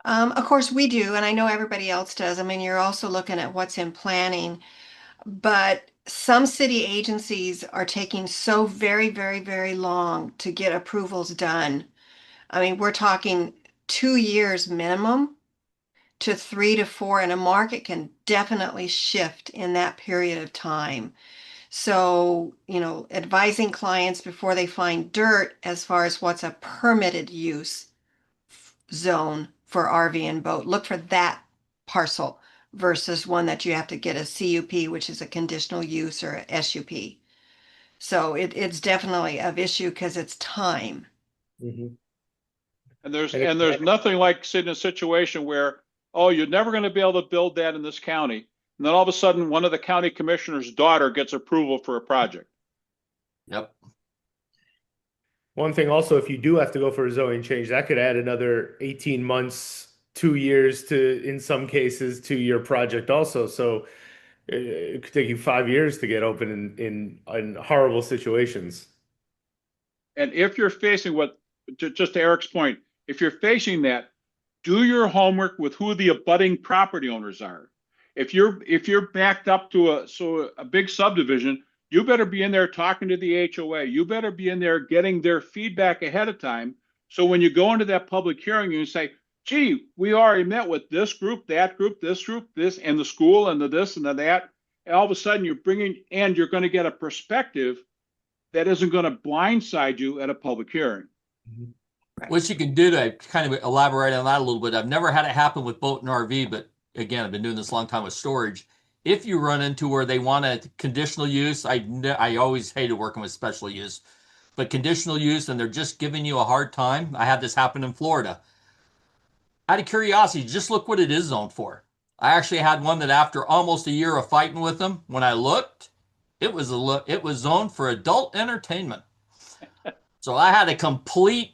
Of course we do, and I know everybody else does. I mean, you're also looking at what's in planning, but some city agencies are taking so very, very, very long to get approvals done. I mean, we're talking 2 years minimum to 3 to 4, and a market can definitely shift in that period of time. So, advising clients before they find dirt as far as what's a permitted use zone for RV and boat, look for that parcel versus one that you have to get a CUP, which is a conditional use, or a SUP. So it's definitely of issue because it's time. Mm-hmm. And there's nothing like sitting in a situation where, oh, you're never going to be able to build that in this county. And then all of a sudden, one of the county commissioner's daughter gets approval for a project. Yep. One thing also, if you do have to go for a zoning change, that could add another 18 months, 2 years in some cases, to your project also. So it could take you 5 years to get open in horrible situations. And if you're facing just to Eric's point, if you're facing that, do your homework with who the abutting property owners are. If you're backed up to a big subdivision, you better be in there talking to the HOA. You better be in there getting their feedback ahead of time. So when you go into that public hearing, you say, gee, we already met with this group, this, and the school, and the this and the that. And all of a sudden you're going to get a perspective that isn't going to blindside you at a public hearing. What you can do to kind of elaborate on that a little bit, I've never had it happen with boat and RV, but again, I've been doing this a long time with storage. If you run into where they want a conditional use, I always hated working with special use, but conditional use and they're just giving you a hard time. I had this happen in Florida. Out of curiosity, just look what it is zoned for. I actually had one that after almost a year of fighting with them, when I looked, it was zoned for adult entertainment. So I had a complete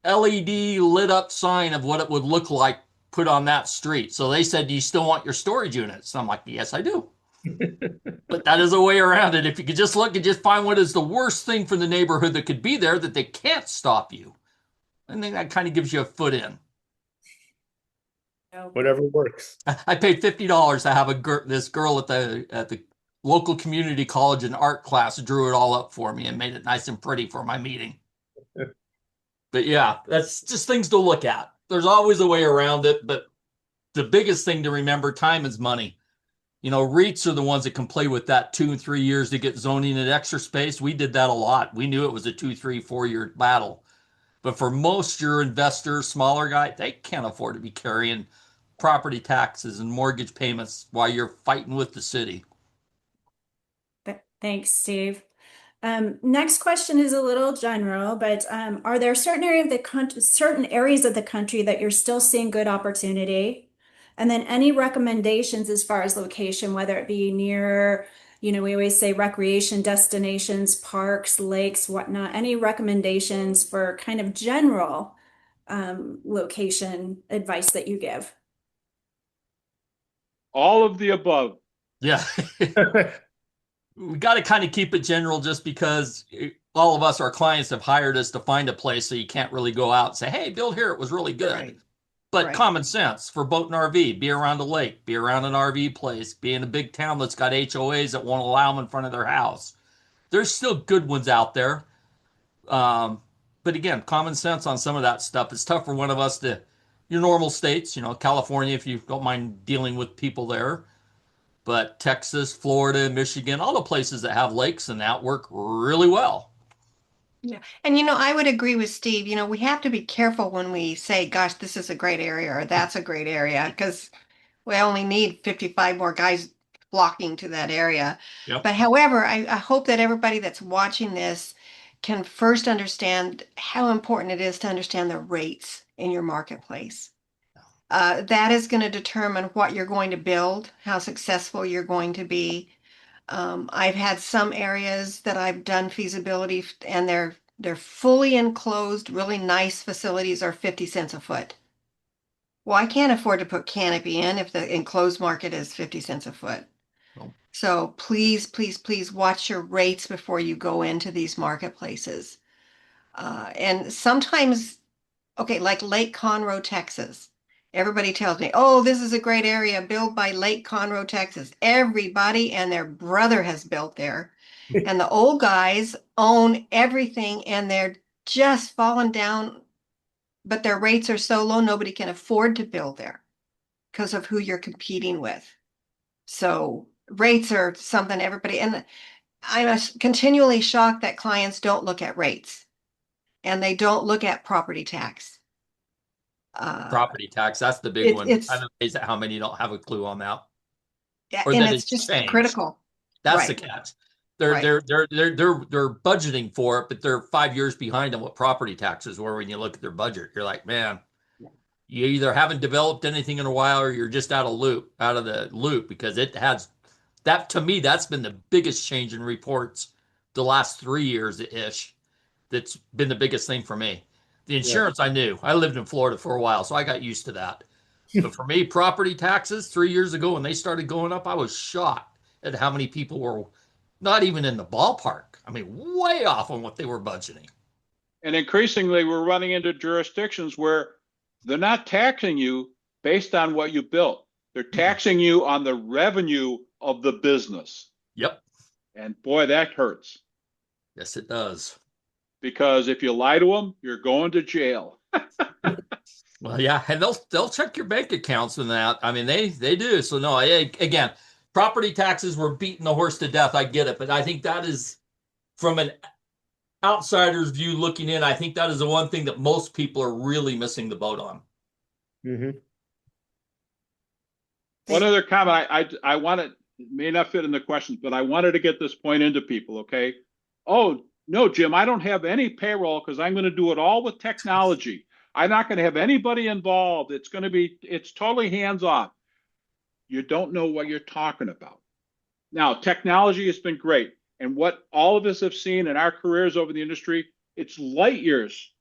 LED lit up sign of what it would look like put on that street. So they said, do you still want your storage units? And I'm like, yes, I do. But that is a way around it. If you could just look and just find what is the worst thing for the neighborhood that could be there that they can't stop you. I think that kind of gives you a foot in. Whatever works. I paid $50 to have this girl at the local community college in art class drew it all up for me and made it nice and pretty for my meeting. But yeah, that's just things to look at. There's always a way around it, but the biggest thing to remember, time is money. You know, REITs are the ones that can play with that 2 and 3 years to get zoning and extra space. We did that a lot. We knew it was a 2, 3, 4 year battle. But for most your investors, smaller guy, they can't afford to be carrying property taxes and mortgage payments while you're fighting with the city. Thanks, Steve. Next question is a little general, but are there certain areas of the country that you're still seeing good opportunity? And then any recommendations as far as location, whether it be near, we always say recreation destinations, parks, lakes, whatnot. Any recommendations for kind of general location advice that you give? All of the above. Yeah. We got to kind of keep it general just because all of us, our clients have hired us to find a place, so you can't really go out and say, hey, build here, it was really good. Right. But Right. common sense for boat and RV, be around a lake, be around an RV place, be in a big town that's got HOAs that won't allow them in front of their house. There's still good ones out there. But again, common sense on some of that stuff. It's tough for one of us to, your normal states, California, if you don't mind dealing with people there. But Texas, Florida, Michigan, all the places that have lakes and that work really well. Yeah. And I would agree with Steve. We have to be careful when we say, gosh, this is a great area or that's a great area, because we only need 55 more guys flocking to that area. Yep. But however, I hope that everybody that's watching this can first understand how important it is to understand the rates in your marketplace. That is going to determine what you're going to build, how successful you're going to be. I've had some areas that I've done feasibility and they're fully enclosed, really nice facilities are 50 cents a foot. Well, I can't afford to put canopy in if the enclosed market is 50 cents a foot. Oh. So please, please, please watch your rates before you go into these marketplaces. And sometimes, okay, like Lake Conroe, Texas. Everybody tells me, oh, this is a great area built by Lake Conroe, Texas. Everybody and their brother has built there. And the old guys own everything and they're just falling down, but their rates are so low, nobody can afford to build there because of who you're competing with. So rates are something everybody, and I'm continually shocked that clients don't look at rates and they don't look at property tax. Property tax, that's the big one. It's I'm amazed at how many don't have a clue on that. yeah, Or and that it's just changed. critical. That's Right. the catch. They're Right. they're budgeting for it, but they're 5 years behind on what property taxes were when you look at their budget. You're like, man, you either haven't developed anything in a while or you're just out of the loop because it has that, to me, that's been the biggest change in reports the last 3 years ish. That's been the biggest thing for me. The insurance, I knew. I lived in Florida for a while, so I got used to that. But for me, property taxes 3 years ago when they started going up, I was shocked at how many people were not even in the ballpark. I mean, way off on what they were budgeting. And increasingly, we're running into jurisdictions where they're not taxing you based on what you built. They're taxing you on the revenue of the business. Yep. And boy, that hurts. Yes, it does. Because if you lie to them, you're going to jail. Well, yeah, and they'll check your bank accounts and that. I mean, they do. So no, again, property taxes were beating the horse to death. I get it, but I think that is from an outsider's view looking in. I think that is the one thing that most people are really missing the boat on. Mm-hmm. One other comment I wanted, may not fit in the questions, but I wanted to get this point into people, okay? Oh, no, Jim, I don't have any payroll because I'm going to do it all with technology. I'm not going to have anybody involved. It's totally hands off. You don't know what you're talking about. Now, technology has been great. And what all of us have seen in our careers over the industry, it's light years.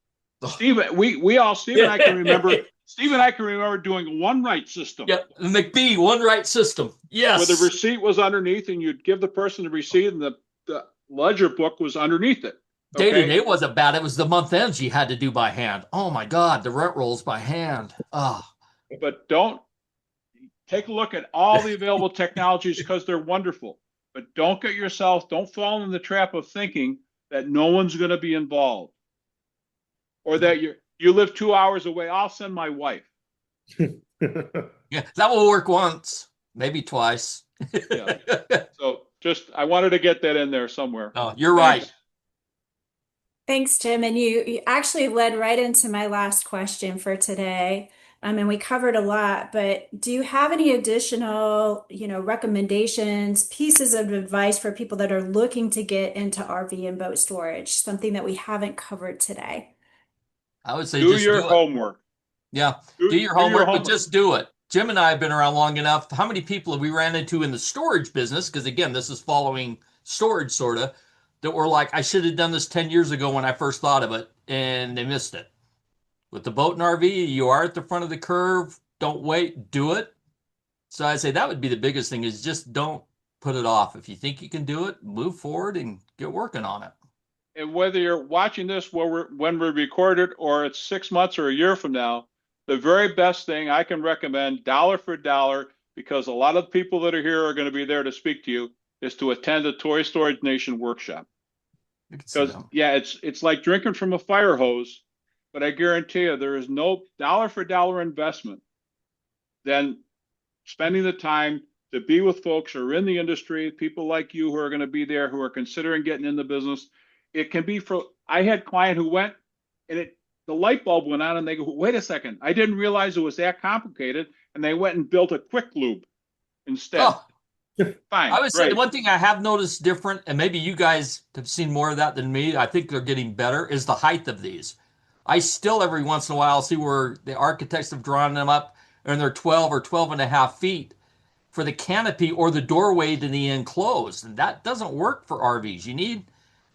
Steve and I can remember Steve and I can remember doing a one write system. Yep, the McBee one write system. Yes. Where the receipt was underneath and you'd give the person the receipt and the ledger book was underneath it. Okay? Dated, it wasn't bad. It was the month ends you had to do by hand. Oh my God, the rent rolls by hand. Oh. But don't take a look at all the available technologies because they're wonderful. But don't fall in the trap of thinking that no one's going to be involved. Or that you live 2 hours away. I'll send my wife. Yeah, that will work once, maybe twice. Yeah. So I wanted to get that in there somewhere. Oh, you're right. Thanks, Jim. And you actually led right into my last question for today. And we covered a lot, but do you have any additional, recommendations, pieces of advice for people that are looking to get into RV and boat storage? Something that we haven't covered today. I would say do just your do homework. It. Yeah, do your homework, but just do it. Jim and I have been around long enough. How many people have we ran into in the storage business? Because again, this is following storage sort of, that were like, I should have done this 10 years ago when I first thought of it, and they missed it. With the boat and RV, you are at the front of the curve. Don't wait, do it. So I'd say that would be the biggest thing, is just don't put it off. If you think you can do it, move forward and get working on it. And whether you're watching this when we record it or it's 6 months or a year from now, the very best thing I can recommend, dollar for dollar, because a lot of the people that are here are going to be there to speak to you, is to attend a Toy Storage Nation workshop. Because it's like drinking from a fire hose, but I guarantee you there is no dollar for dollar investment than spending the time to be with folks who are in the industry, people like you who are going to be there, who are considering getting in the business. It can be I had a client who went and the light bulb went on and they go, wait a second, I didn't realize it was that complicated. And they went and built a quick lube instead. Oh. Fine. I would say the one thing I have noticed different, and maybe you guys have seen more of that than me, I think they're getting better, is the height of these. I still every once in a while see where the architects have drawn them up and they're 12 or 12 and a half feet for the canopy or the doorway to the enclosed. And that doesn't work for RVs. You need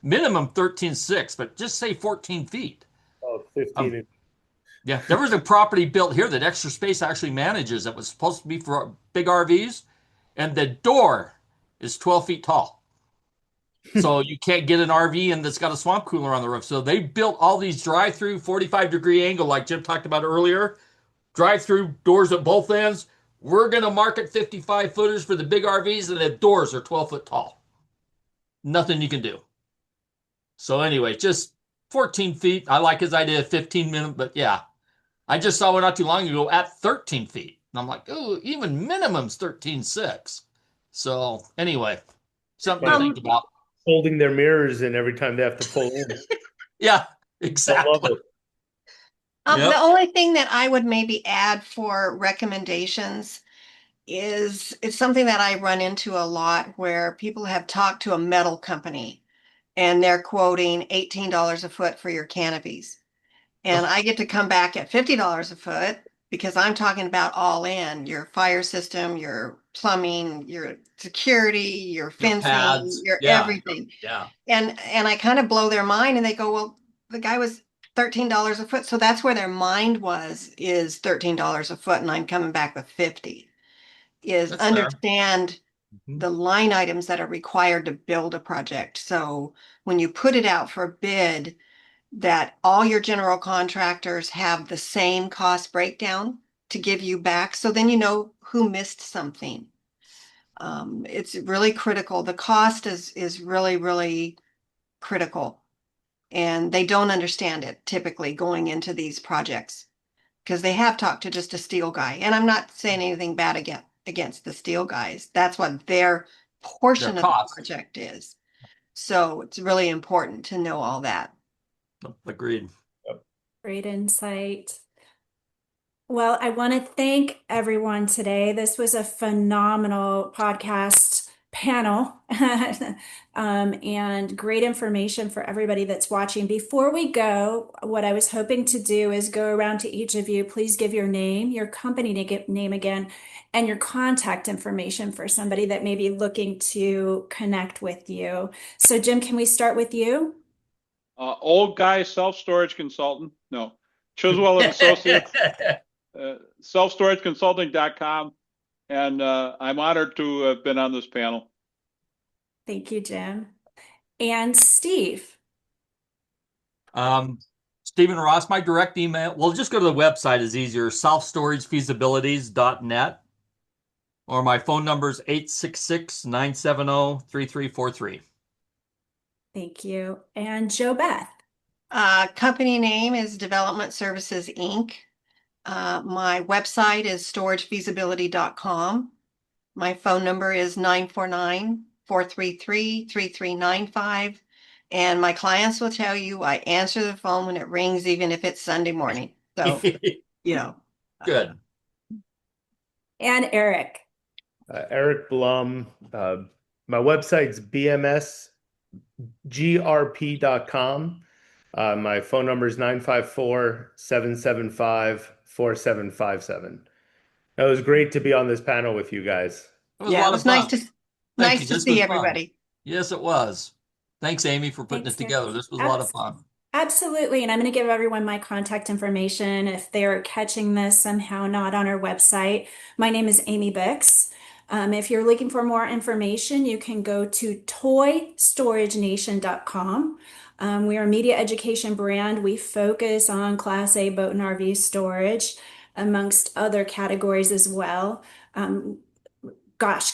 minimum 13.6, but just say 14 feet. Oh, 15. Yeah, there was a property built here that Extra Space actually manages that was supposed to be for big RVs, and the door is 12 feet tall. So you can't get an RV in that's got a swamp cooler on the roof. So they built all these drive-through 45-degree angle, like Jim talked about earlier, drive-through doors at both ends. We're going to market 55-footers for the big RVs, and the doors are 12 foot tall. Nothing you can do. So anyway, just 14 feet. I like his idea of 15 minutes, but yeah. I just saw one not too long ago at 13 feet. And I'm like, oh, even minimum's 13.6. So anyway, something to think about. Holding their mirrors in every time they have to pull in. Yeah, exactly. The only thing that I would maybe add for recommendations is it's something that I run into a lot, where people have talked to a metal company and they're quoting $18 a foot for your canopies. And I get to come back at $50 a foot because I'm talking about all in your fire system, your plumbing, your security, your fencing, your everything. Yeah. And I kind of blow their mind and they go, well, the guy was $13 a foot. So that's where their mind is $13 a foot. And I'm coming back with 50. That's understand the line items that are required to build a project. So when you put it out for bid, that all your general contractors have the same cost breakdown to give you back. So then you know who missed something. It's really critical. The cost is really, really critical. And they don't understand it typically going into these projects because they have talked to just a steel guy. And I'm not saying anything bad against the steel guys. That's what their Their portion of the costs. project is. So it's really important to know all that. Agreed. Great insight. Well, I want to thank everyone today. This was a phenomenal podcast panel and great information for everybody that's watching. Before we go, what I was hoping to do is go around to each of you. Please give your name, your company name again, and your contact information for somebody that may be looking to connect with you. So, Jim, can we start with you? Old guy self-storage consultant. No, Chiswell and Associates, selfstorageconsulting.com. And I'm honored to have been on this panel. Thank you, Jim. And Steve. Stephen Ross, my direct email. Well, just go to the website is easier, selfstoragefeasibilities.net. Or my phone number is 866-970-3343. Thank you. And Joe Beth. Company name is Development Services, Inc. My website is storagefeasibility.com. My phone number is 949-433-3395. And my clients will tell you I answer the phone when it rings, even if it's Sunday morning. So, you know. Good. And Eric. Eric Blum. My website's BMSGRP.com. My phone number is 954-775-4757. It was great to be on this panel with you guys. It was a lot it of was fun. nice you. to This see was everybody. fun. Yes, it was. Thanks, Amy, for putting Thanks, it together. Eric. This was a lot of fun. Absolutely. And I'm going to give everyone my contact information if they're catching this somehow not on our website. My name is Amy Bix. If you're looking for more information, you can go to toystoragenation.com. We are a media education brand. We focus on Class A boat and RV storage, amongst other categories as well.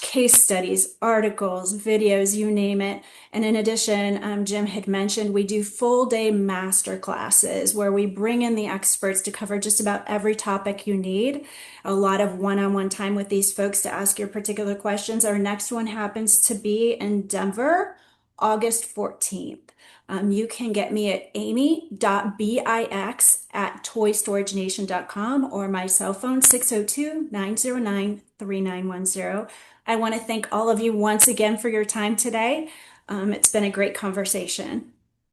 Case studies, articles, videos, you name it. And in addition, Jim had mentioned we do full day master classes where we bring in the experts to cover just about every topic you need. A lot of one-on-one time with these folks to ask your particular questions. Our next one happens to be in Denver, August 14th. You can get me at amy.bix@toystoragenation.com or my cell phone 602-909-3910. I want to thank all of you once again for your time today. It's been a great conversation.